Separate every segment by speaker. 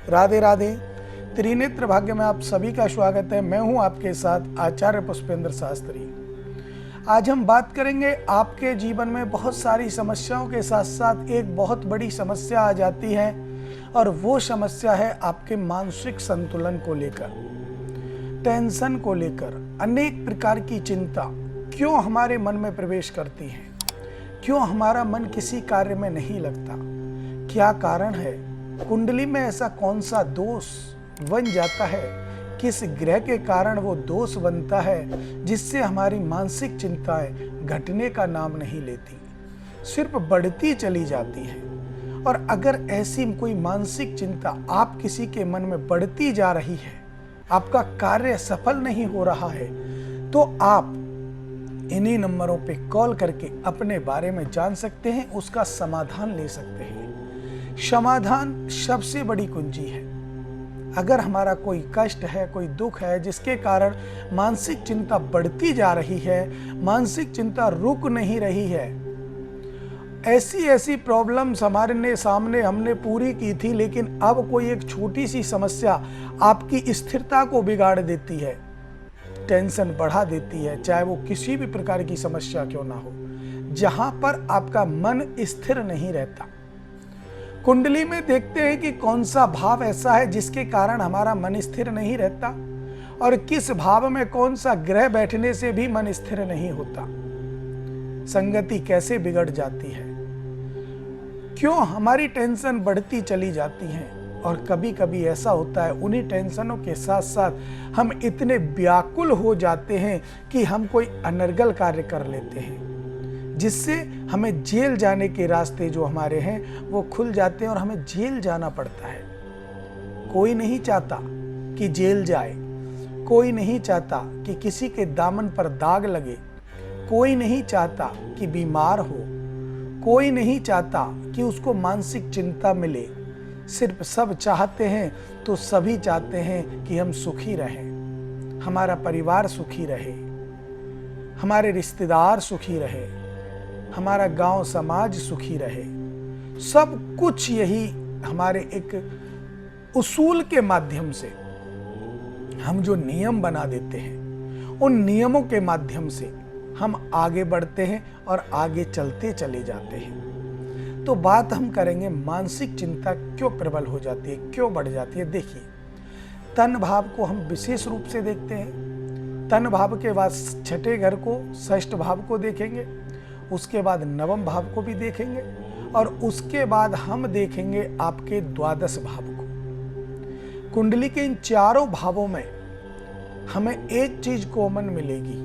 Speaker 1: राधे राधे। त्रिनेत्र भाग्य में आप सभी का स्वागत है। मैं हूं आपके साथ आचार्य पुष्पेंद्र शास्त्री। आज हम बात करेंगे, आपके जीवन में बहुत सारी समस्याओं के साथ साथ एक बहुत बड़ी समस्या आ जाती है और वो समस्या है आपके मानसिक संतुलन को लेकर, टेंशन को लेकर। अनेक प्रकार की चिंता क्यों हमारे मन में प्रवेश करती है, क्यों हमारा मन किसी कार्य में नहीं लगता, क्या कारण है, कुंडली में ऐसा कौन सा दोष बन जाता है, किस ग्रह के कारण वो दोष बनता है जिससे हमारी मानसिक चिंताएं घटने का नाम नहीं लेती, सिर्फ बढ़ती चली जाती है। और अगर ऐसी कोई मानसिक चिंता आप किसी के मन में बढ़ती जा रही है, आपका कार्य सफल नहीं हो रहा है, तो आप इन्हीं नंबरों पे कॉल करके अपने बारे में जान सकते हैं, उसका समाधान ले सकते हैं। समाधान सबसे बड़ी कुंजी है। अगर हमारा कोई कष्ट है, कोई दुख है जिसके कारण मानसिक चिंता बढ़ती जा रही है, मानसिक चिंता रुक नहीं रही है, ऐसी प्रॉब्लम्स हमारे सामने हमने पूरी की थी, लेकिन अब कोई एक छोटी सी समस्या आपकी स्थिरता को बिगाड़ देती है, टेंशन बढ़ा देती है, चाहे वो किसी भी प्रकार की समस्या क्यों ना हो, जहां पर आपका मन स्थिर नहीं रहता। कुंडली में देखते हैं कि कौन सा भाव ऐसा है जिसके कारण हमारा मन स्थिर नहीं रहता और किस भाव में कौन सा ग्रह बैठने से भी मन स्थिर नहीं होता, संगति कैसे बिगड़ जाती है, क्यों हमारी टेंशन बढ़ती चली जाती है। और कभी कभी ऐसा होता है, उन्हीं टेंशनों के साथ साथ हम इतने व्याकुल हो जाते हैं कि हम कोई अनर्गल कार्य कर लेते हैं जिससे हमें जेल जाने के रास्ते जो हमारे हैं वो खुल जाते हैं और हमें जेल जाना पड़ता है। कोई नहीं चाहता कि जेल जाए, कोई नहीं चाहता कि किसी के दामन पर दाग लगे, कोई नहीं चाहता कि बीमार हो, कोई नहीं चाहता कि उसको मानसिक चिंता मिले। सिर्फ सब चाहते हैं तो सभी चाहते हैं कि हम सुखी रहें, हमारा परिवार सुखी रहे, हमारे रिश्तेदार सुखी रहे, हमारा गांव समाज सुखी रहे। सब कुछ यही हमारे एक उसूल के माध्यम से हम जो नियम बना देते हैं, उन नियमों के माध्यम से हम आगे बढ़ते हैं और आगे चलते चले जाते हैं। तो बात हम करेंगे, मानसिक चिंता क्यों प्रबल हो जाती है, क्यों बढ़ जाती है। देखिए, तन भाव को हम विशेष रूप से देखते हैं। तन भाव के बाद छठे घर को, षष्ठ भाव को देखेंगे, उसके बाद नवम भाव को भी देखेंगे और उसके बाद हम देखेंगे आपके द्वादश भाव को। कुंडली के इन चारों भावों में हमें एक चीज कॉमन मिलेगी,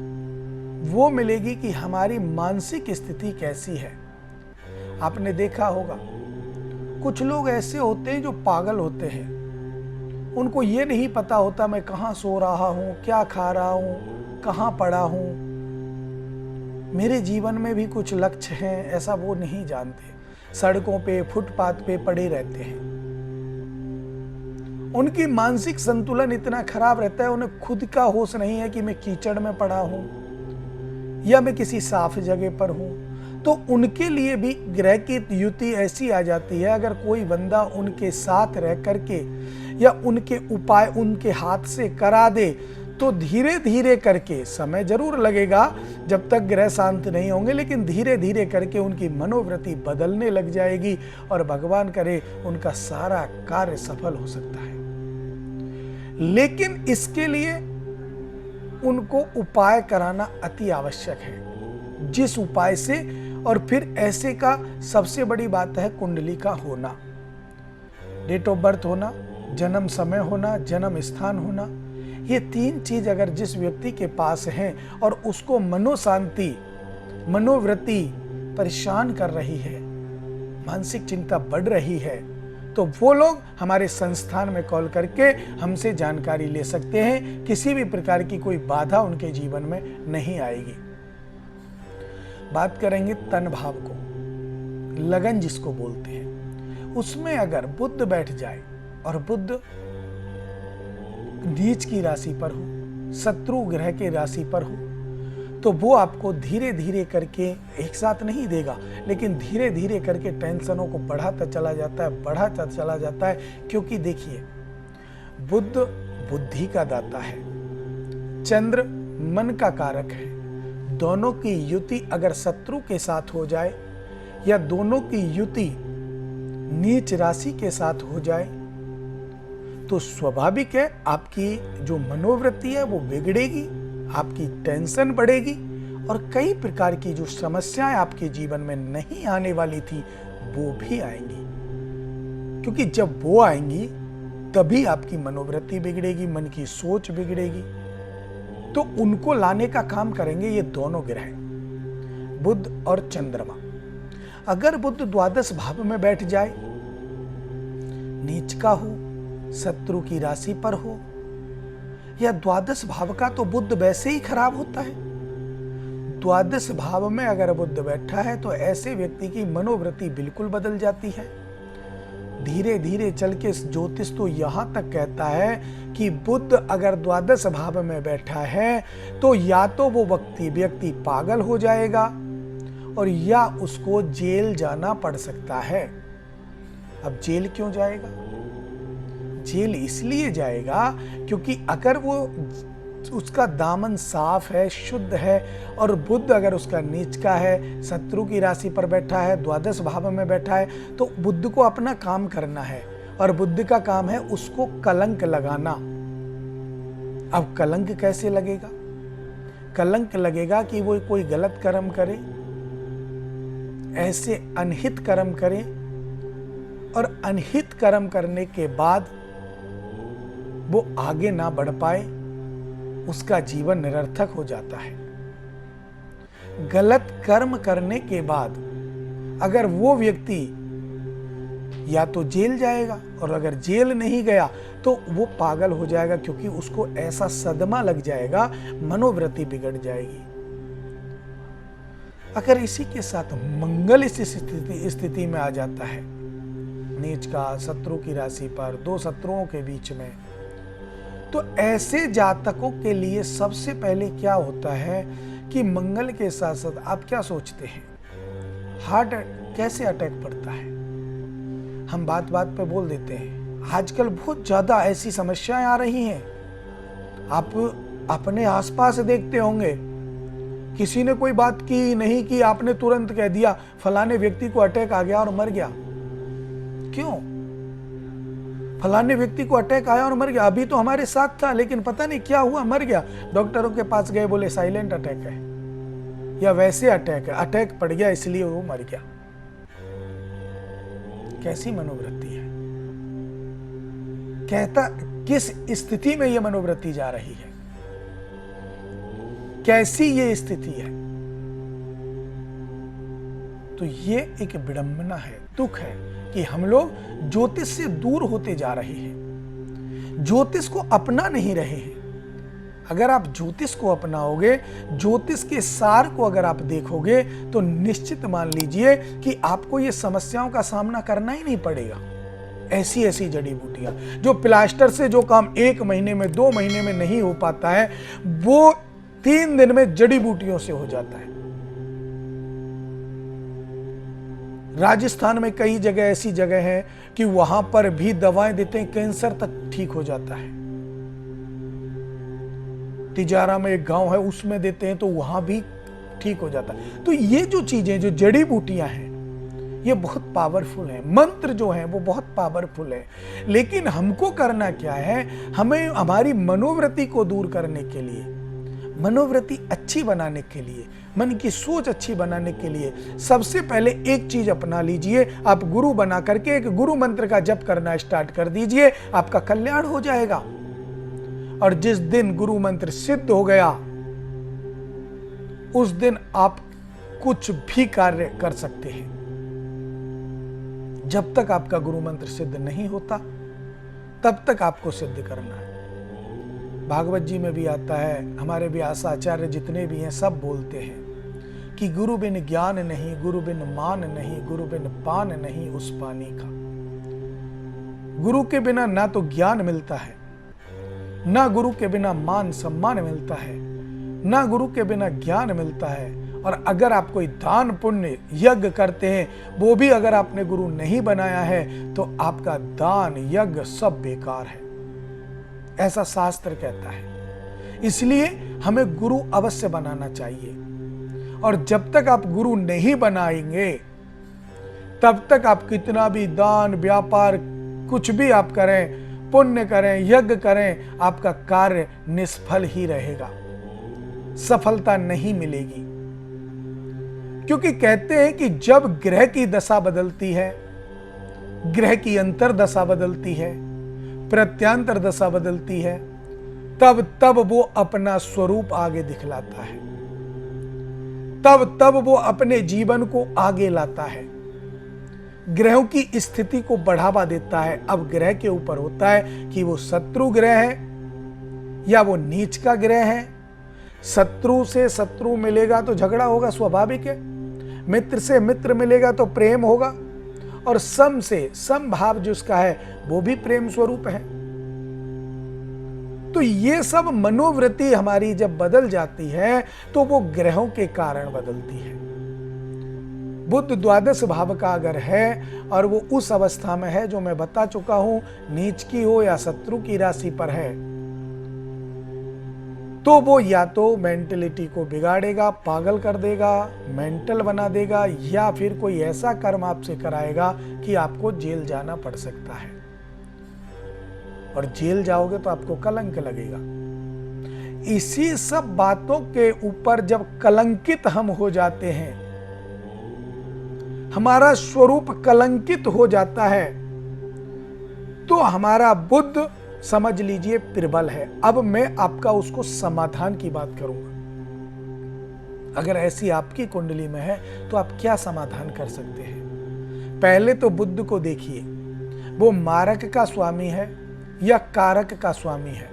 Speaker 1: वो मिलेगी कि हमारी मानसिक स्थिति कैसी है। आपने देखा होगा, कुछ लोग ऐसे होते हैं जो पागल होते हैं, उनको ये नहीं पता होता मैं कहाँ सो रहा हूँ, क्या खा रहा हूँ, कहाँ पड़ा हूँ, मेरे जीवन में भी कुछ लक्ष्य हैं, ऐसा वो नहीं जानते। सड़कों पे, फुटपाथ पे पड़े रहते हैं। उनकी मानसिक संतुलन इतना खराब रहता है, उन्हें खुद का होश नहीं है कि मैं कीचड़ में पड़ा हूं या मैं किसी साफ जगह पर हूं। तो उनके लिए भी ग्रह की युति ऐसी आ जाती है, अगर कोई बंदा उनके साथ रह करके या उनके उपाय उनके हाथ से करा दे तो धीरे धीरे करके, समय जरूर लगेगा जब तक ग्रह शांत नहीं होंगे, लेकिन धीरे धीरे करके उनकी मनोवृत्ति बदलने लग जाएगी और भगवान करे उनका सारा कार्य सफल हो सकता है। लेकिन इसके लिए उनको उपाय कराना अति आवश्यक है, जिस उपाय से, और फिर ऐसे का सबसे बड़ी बात है कुंडली का होना, डेट ऑफ बर्थ होना, जन्म समय होना, जन्म स्थान होना। ये तीन चीज अगर जिस व्यक्ति के पास हैं और उसको मनोशांति, मनोवृत्ति परेशान कर रही है, मानसिक चिंता बढ़ रही है, तो वो लोग हमारे संस्थान में कॉल करके हमसे जानकारी ले सकते हैं। किसी भी प्रकार की कोई बाधा उनके जीवन में नहीं आएगी। बात करेंगे तन भाव को, लगन जिसको बोलते हैं, उसमें अगर बुध बैठ जाए और बुध नीच की राशि पर हो, शत्रु ग्रह के राशि पर हो, तो वो आपको धीरे धीरे करके एक साथ नहीं देगा, लेकिन धीरे धीरे करके टेंशनों को बढ़ाता चला जाता है, बढ़ाता चला जाता है। क्योंकि देखिए, बुध बुद्धि का दाता है, चंद्र मन का कारक है। दोनों की युति अगर शत्रु के साथ हो जाए या दोनों की युति नीच राशि के साथ हो जाए तो स्वाभाविक है आपकी जो मनोवृत्ति है वो बिगड़ेगी, आपकी टेंशन बढ़ेगी और कई प्रकार की जो समस्याएं आपके जीवन में नहीं आने वाली थी वो भी आएंगी। क्योंकि जब वो आएंगी तभी आपकी मनोवृत्ति बिगड़ेगी, मन की सोच बिगड़ेगी। तो उनको लाने का काम करेंगे ये दोनों ग्रह, बुध और चंद्रमा। अगर बुध द्वादश भाव में बैठ जाए, नीच का हो, शत्रु की राशि पर हो, या द्वादश भाव का तो बुध वैसे ही खराब होता है। द्वादश भाव में अगर बुध बैठा है तो ऐसे व्यक्ति की मनोवृत्ति बिल्कुल बदल जाती है। धीरे धीरे चल के ज्योतिष तो यहां तक कहता है कि बुध अगर द्वादश भाव में बैठा है तो या तो वो व्यक्ति पागल हो जाएगा और या उसको जेल जाना पड़ सकता है। अब जेल क्यों जाएगा? जेल इसलिए जाएगा क्योंकि अगर वो उसका दामन साफ है, शुद्ध है और बुध अगर उसका नीच का है, शत्रु की राशि पर बैठा है, द्वादश भाव में बैठा है, तो बुध को अपना काम करना है और बुध का काम है उसको कलंक लगाना। अब कलंक कैसे लगेगा? कलंक लगेगा कि वो कोई गलत कर्म करे, ऐसे अनहित कर्म करे और अनहित कर्म करने के बाद वो आगे ना बढ़ पाए, उसका जीवन निरर्थक हो जाता है। गलत कर्म करने के बाद अगर वो व्यक्ति या तो जेल जाएगा और अगर जेल नहीं गया तो वो पागल हो जाएगा, क्योंकि उसको ऐसा सदमा लग जाएगा, मनोवृत्ति बिगड़ जाएगी। अगर इसी के साथ मंगल इस स्थिति में आ जाता है, नीच का, शत्रु की राशि पर, दो शत्रुओं के बीच में, तो ऐसे जातकों के लिए सबसे पहले क्या होता है कि मंगल के साथ साथ आप क्या सोचते हैं, हार्ट कैसे अटैक पड़ता है? हम बात बात पे बोल देते हैं। आजकल बहुत ज्यादा ऐसी समस्याएं आ रही हैं। आप अपने आसपास देखते होंगे, किसी ने कोई बात की नहीं की, आपने तुरंत कह दिया फलाने व्यक्ति को अटैक आ गया और मर गया। क्यों? फलाने व्यक्ति को अटैक आया और मर गया, अभी तो हमारे साथ था लेकिन पता नहीं क्या हुआ, मर गया। डॉक्टरों के पास गए, बोले साइलेंट अटैक है या वैसे अटैक है, अटैक पड़ गया इसलिए वो मर गया। कैसी मनोवृत्ति है? कहता किस स्थिति में यह मनोवृत्ति जा रही है, कैसी ये स्थिति है? तो ये एक विडंबना है, दुख है कि हम लोग ज्योतिष से दूर होते जा रहे हैं, ज्योतिष को अपना नहीं रहे हैं। अगर आप ज्योतिष को अपनाओगे, ज्योतिष के सार को अगर आप देखोगे तो निश्चित मान लीजिए कि आपको ये समस्याओं का सामना करना ही नहीं पड़ेगा। ऐसी ऐसी जड़ी बूटियां जो प्लास्टर से जो काम 1 महीने में 2 महीने में नहीं हो पाता है, वो 3 दिन में जड़ी बूटियों से हो जाता है। राजस्थान में कई जगह ऐसी जगह है कि वहां पर भी दवाएं देते हैं, कैंसर तक ठीक हो जाता है। तिजारा में एक गांव है, उसमें देते हैं तो वहां भी ठीक हो जाता है। तो ये जो चीजें, जो जड़ी बूटियां हैं, ये बहुत पावरफुल है। मंत्र जो है वो बहुत पावरफुल है। लेकिन हमको करना क्या है? हमें हमारी मनोवृत्ति को दूर करने के लिए, मनोवृत्ति अच्छी बनाने के लिए, मन की सोच अच्छी बनाने के लिए सबसे पहले एक चीज अपना लीजिए। आप गुरु बना करके एक गुरु मंत्र का जप करना स्टार्ट कर दीजिए, आपका कल्याण हो जाएगा। और जिस दिन गुरु मंत्र सिद्ध हो गया, उस दिन आप कुछ भी कार्य कर सकते हैं। जब तक आपका गुरु मंत्र सिद्ध नहीं होता तब तक आपको सिद्ध करना है। भागवत जी में भी आता है, हमारे व्यास आचार्य जितने भी हैं सब बोलते हैं कि गुरु बिन ज्ञान नहीं, गुरु बिन मान नहीं, गुरु बिन पान नहीं उस पानी का। गुरु के बिना ना तो ज्ञान मिलता है, ना गुरु के बिना मान सम्मान मिलता है, ना गुरु के बिना ज्ञान मिलता है। और अगर आप कोई दान पुण्य यज्ञ करते हैं, वो भी अगर आपने गुरु नहीं बनाया है, तो आपका दान यज्ञ सब बेकार है, ऐसा शास्त्र कहता है। इसलिए हमें गुरु अवश्य बनाना चाहिए। और जब तक आप गुरु नहीं बनाएंगे, तब तक आप कितना भी दान व्यापार कुछ भी आप करें, पुण्य करें, यज्ञ करें, आपका कार्य निष्फल ही रहेगा, सफलता नहीं मिलेगी। क्योंकि कहते हैं कि जब ग्रह की दशा बदलती है, ग्रह की अंतर दशा बदलती है, प्रत्यांतर दशा बदलती है, तब वो अपना स्वरूप आगे दिखलाता है, तब वो अपने जीवन को आगे लाता है, ग्रहों की स्थिति को बढ़ावा देता है। अब ग्रह के ऊपर होता है कि वो शत्रु ग्रह है या वो नीच का ग्रह है। शत्रु से शत्रु मिलेगा तो झगड़ा होगा, स्वाभाविक है। मित्र से मित्र मिलेगा तो प्रेम होगा, और सम से समभाव जिसका है वो भी प्रेम स्वरूप है। तो ये सब मनोवृत्ति हमारी जब बदल जाती है तो वो ग्रहों के कारण बदलती है। बुध द्वादश भाव का अगर है और वो उस अवस्था में है जो मैं बता चुका हूं, नीच की हो या शत्रु की राशि पर है, तो वो या तो मेंटलिटी को बिगाड़ेगा, पागल कर देगा, मेंटल बना देगा, या फिर कोई ऐसा कर्म आपसे कराएगा कि आपको जेल जाना पड़ सकता है। और जेल जाओगे तो आपको कलंक लगेगा। इसी सब बातों के ऊपर जब कलंकित हम हो जाते हैं, हमारा स्वरूप कलंकित हो जाता है, तो हमारा बुद्ध समझ लीजिए प्रबल है। अब मैं आपका उसको समाधान की बात करूंगा। अगर ऐसी आपकी कुंडली में है तो आप क्या समाधान कर सकते हैं? पहले तो बुद्ध को देखिए, वो मारक का स्वामी है या कारक का स्वामी है।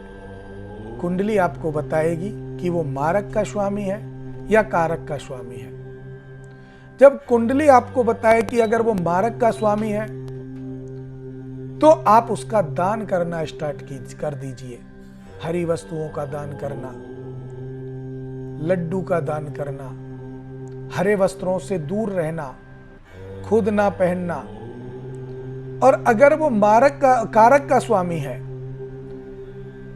Speaker 1: कुंडली आपको बताएगी कि वो मारक का स्वामी है या कारक का स्वामी है। जब कुंडली आपको बताए कि अगर वो मारक का स्वामी है, तो आप उसका दान करना स्टार्ट कर दीजिए। हरी वस्तुओं का दान करना, लड्डू का दान करना, हरे वस्त्रों से दूर रहना, खुद ना पहनना। और अगर वो मारक का कारक का स्वामी है,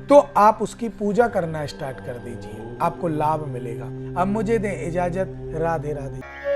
Speaker 1: तो आप उसकी पूजा करना स्टार्ट कर दीजिए, आपको लाभ मिलेगा। अब मुझे दें इजाजत। राधे राधे।